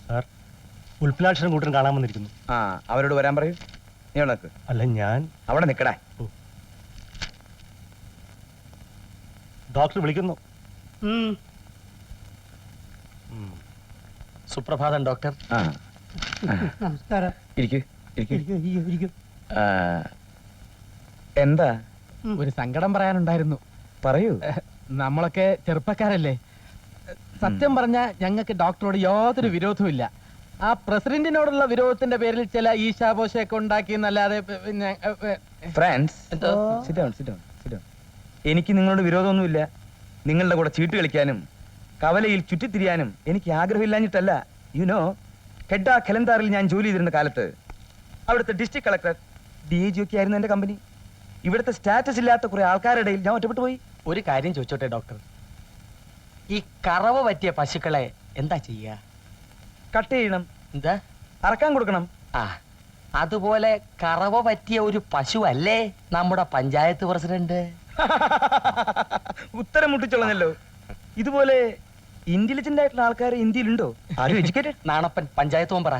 Sir, ഉൽപ്പലാക്ഷരം കൂട്ടൻ കാണാൻ വന്നിരിക്കുന്നു. ആ, അവരോട് വരാൻ പറയൂ. നീ അവിടെ നിൽക്ക്. അല്ല, ഞാൻ അവിടെ നിൽക്കടാ. ഡോക്ടർ വിളിക്കുന്നു. സുപ്രഭാതം ഡോക്ടർ. നമസ്കാരം. ഇരിക്കൂ, ഇരിക്കൂ. ഇരിക്കും. എന്താ? ഒരു സങ്കടം പറയാനുണ്ടായിരുന്നു. പറയൂ. നമ്മളൊക്കെ ചെറുപ്പക്കാരല്ലേ. സത്യം പറഞ്ഞ ഞങ്ങൾക്ക് ഡോക്ടറോട് യാതൊരു വിരോധവും ഇല്ല. ആ പ്രസിഡന്റിനോടുള്ള വിരോധത്തിന്റെ പേരിൽ ചില ഈശാപോശയൊക്കെ ഉണ്ടാക്കി എന്നല്ലാതെ പിന്നെ France, sit down, sit down, sit down. എനിക്ക് നിങ്ങളോട് വിരോധമൊന്നുമില്ല. നിങ്ങളുടെ കൂടെ ചീട്ട് കളിക്കാനും കവലയിൽ ചുറ്റിത്തിരിയാനും എനിക്ക് ആഗ്രഹമില്ലാഞ്ഞിട്ടല്ല. യുനോ, ഹെഡ്ഡ ഖലന്താറിൽ ഞാൻ ജോലി ചെയ്തിരുന്ന കാലത്ത് അവിടുത്തെ ഡിസ്ട്രിക്ട് കളക്ടർ DIG ഒക്കെ ആയിരുന്നു എന്റെ കമ്പനി. ഇവിടുത്തെ സ്റ്റാറ്റസ് ഇല്ലാത്ത കുറെ ആൾക്കാരുടെ ഇടയിൽ ഞാൻ ഒറ്റപ്പെട്ടു പോയി. ഒരു കാര്യം ചോദിച്ചോട്ടെ ഡോക്ടർ, ഈ കറവ പറ്റിയ പശുക്കളെ എന്താ ചെയ്യുക? കട്ട് ചെയ്യണം, എന്താ? അറക്കാൻ കൊടുക്കണം. ആ, അതുപോലെ കറവ പറ്റിയ ഒരു പശു അല്ലേ നമ്മുടെ പഞ്ചായത്ത് പ്രസിഡന്റ്? ഉത്തരം മുട്ടിച്ചോളഞ്ഞല്ലോ. ഇതുപോലെ ഇന്റലിജന്റ് ആയിട്ടുള്ള ആൾക്കാർ ഇന്ത്യയിലുണ്ടോ? ആരും എഡ്യൂക്കേറ്റഡ്? നാണപ്പൻ പഞ്ചായത്ത് മെമ്പറാ.